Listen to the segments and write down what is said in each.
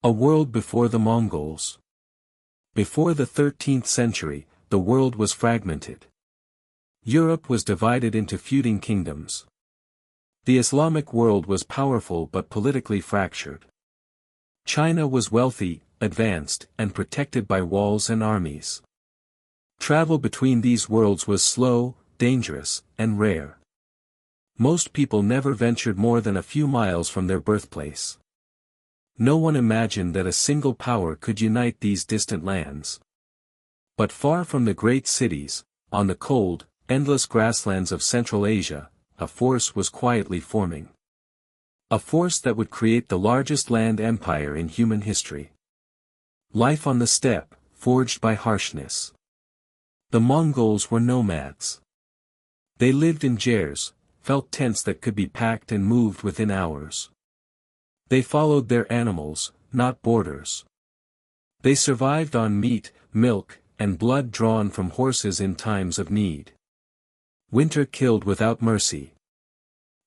A world before the Mongols. Before the 13th century, the world was fragmented. Europe was divided into feuding kingdoms. The Islamic world was powerful but politically fractured. China was wealthy, advanced, and protected by walls and armies. Travel between these worlds was slow, dangerous, and rare. Most people never ventured more than a few miles from their birthplace. No one imagined that a single power could unite these distant lands. But far from the great cities, on the cold, endless grasslands of Central Asia, a force was quietly forming. A force that would create the largest land empire in human history. Life on the steppe, forged by harshness. The Mongols were nomads. They lived in jairs, felt tents that could be packed and moved within hours. They followed their animals, not borders. They survived on meat, milk, and blood drawn from horses in times of need. Winter killed without mercy.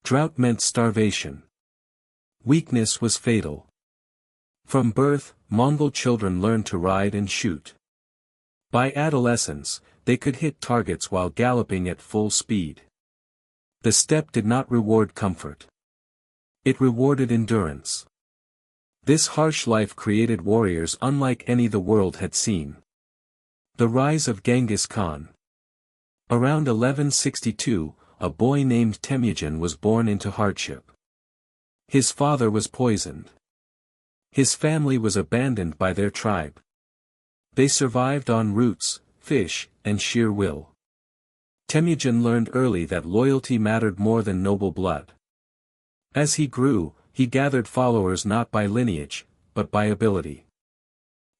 Drought meant starvation. Weakness was fatal. From birth, Mongol children learned to ride and shoot. By adolescence, they could hit targets while galloping at full speed. The steppe did not reward comfort. It rewarded endurance. This harsh life created warriors unlike any the world had seen. The rise of Genghis Khan. Around 1162, a boy named Temujin was born into hardship. His father was poisoned. His family was abandoned by their tribe. They survived on roots, fish, and sheer will. Temujin learned early that loyalty mattered more than noble blood. As he grew, he gathered followers not by lineage, but by ability.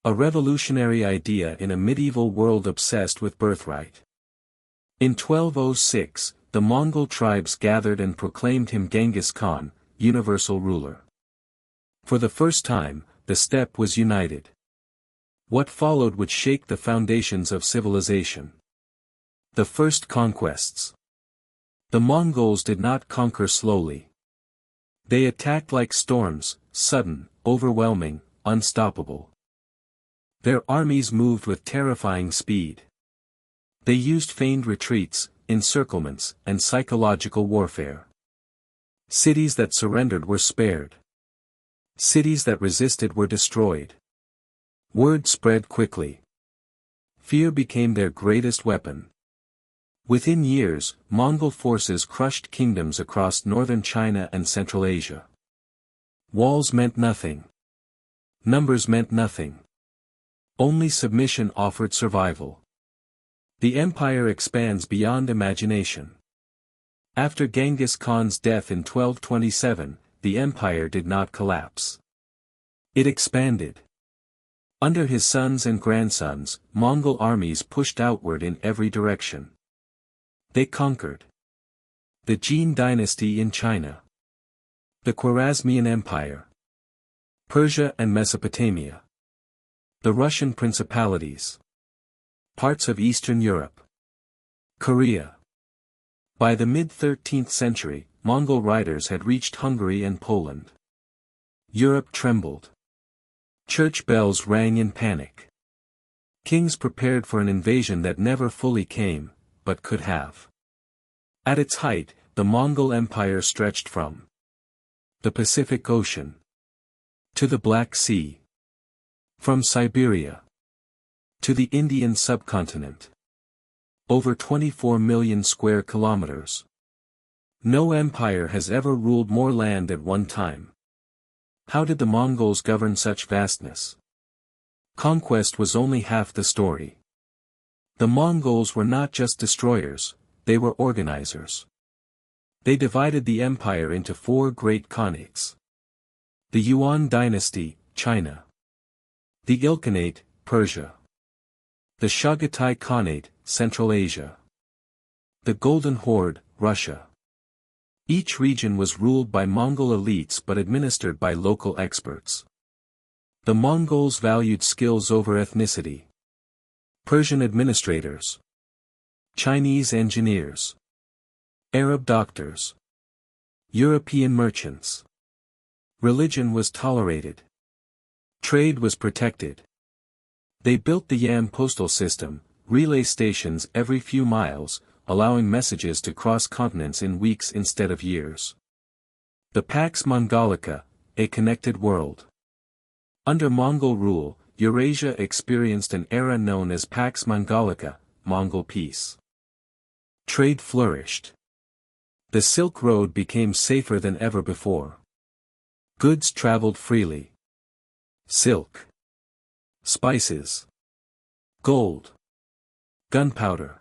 A revolutionary idea in a medieval world obsessed with birthright. In 1206, the Mongol tribes gathered and proclaimed him Genghis Khan, universal ruler. For the first time, the steppe was united. What followed would shake the foundations of civilization. The first conquests. The Mongols did not conquer slowly. They attacked like storms, sudden, overwhelming, unstoppable. Their armies moved with terrifying speed. They used feigned retreats, encirclements, and psychological warfare. Cities that surrendered were spared. Cities that resisted were destroyed. Word spread quickly. Fear became their greatest weapon. Within years, Mongol forces crushed kingdoms across northern China and Central Asia. Walls meant nothing. Numbers meant nothing. Only submission offered survival. The empire expands beyond imagination. After Genghis Khan's death in 1227, the empire did not collapse. It expanded. Under his sons and grandsons, Mongol armies pushed outward in every direction. They conquered the Jin dynasty in China, the Khwarezmian Empire, Persia and Mesopotamia, the Russian principalities, parts of Eastern Europe, Korea. By the mid-13th century, Mongol riders had reached Hungary and Poland. Europe trembled. Church bells rang in panic. Kings prepared for an invasion that never fully came, but could have. At its height, the Mongol Empire stretched from the Pacific Ocean to the Black Sea, from Siberia to the Indian subcontinent. Over 24 million square kilometers. No empire has ever ruled more land at one time. How did the Mongols govern such vastness? Conquest was only half the story. The Mongols were not just destroyers, they were organizers. They divided the empire into four great khanates. The Yuan dynasty, China. The Ilkhanate, Persia. The Chagatai Khanate, Central Asia. The Golden Horde, Russia. Each region was ruled by Mongol elites but administered by local experts. The Mongols valued skills over ethnicity. Persian administrators. Chinese engineers. Arab doctors. European merchants. Religion was tolerated. Trade was protected. They built the Yam postal system, relay stations every few miles, allowing messages to cross continents in weeks instead of years. The Pax Mongolica, a connected world. Under Mongol rule, Eurasia experienced an era known as Pax Mongolica, Mongol peace. Trade flourished. The Silk Road became safer than ever before. Goods traveled freely. Silk, spices, gold, gunpowder,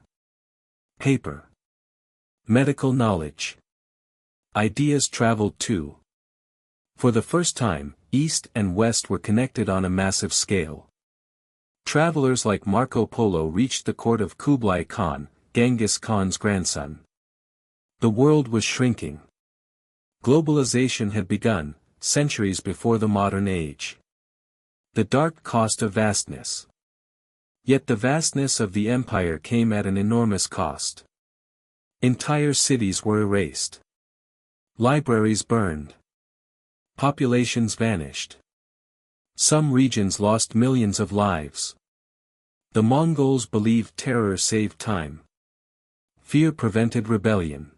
paper, medical knowledge. Ideas traveled too. For the first time, East and West were connected on a massive scale. Travelers like Marco Polo reached the court of Kublai Khan, Genghis Khan's grandson. The world was shrinking. Globalization had begun, centuries before the modern age. The dark cost of vastness. Yet the vastness of the empire came at an enormous cost. Entire cities were erased. Libraries burned. Populations vanished. Some regions lost millions of lives. The Mongols believed terror saved time. Fear prevented rebellion.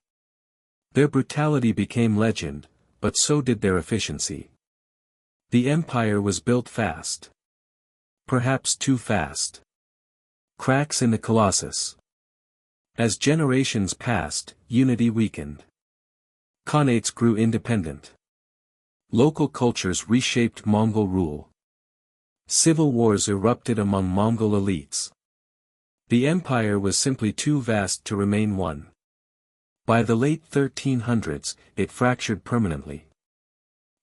Their brutality became legend, but so did their efficiency. The empire was built fast. Perhaps too fast. Cracks in the colossus. As generations passed, unity weakened. Khanates grew independent. Local cultures reshaped Mongol rule. Civil wars erupted among Mongol elites. The empire was simply too vast to remain one. By the late 1300s, it fractured permanently.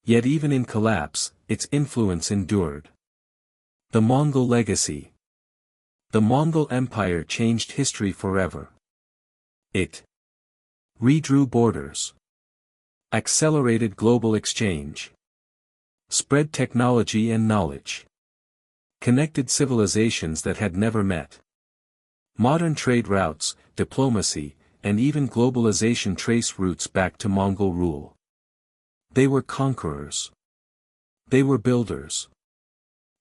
Yet even in collapse, its influence endured. The Mongol legacy. The Mongol Empire changed history forever. It redrew borders, accelerated global exchange, spread technology and knowledge, connected civilizations that had never met. Modern trade routes, diplomacy, and even globalization trace roots back to Mongol rule. They were conquerors. They were builders.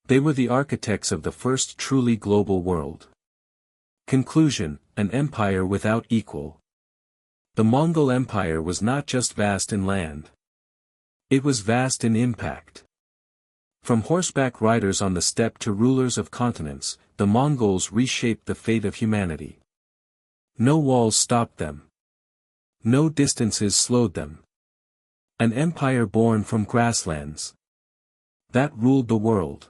They were the architects of the first truly global world. Conclusion: an empire without equal. The Mongol Empire was not just vast in land. It was vast in impact. From horseback riders on the steppe to rulers of continents, the Mongols reshaped the fate of humanity. No walls stopped them. No distances slowed them. An empire born from grasslands that ruled the world.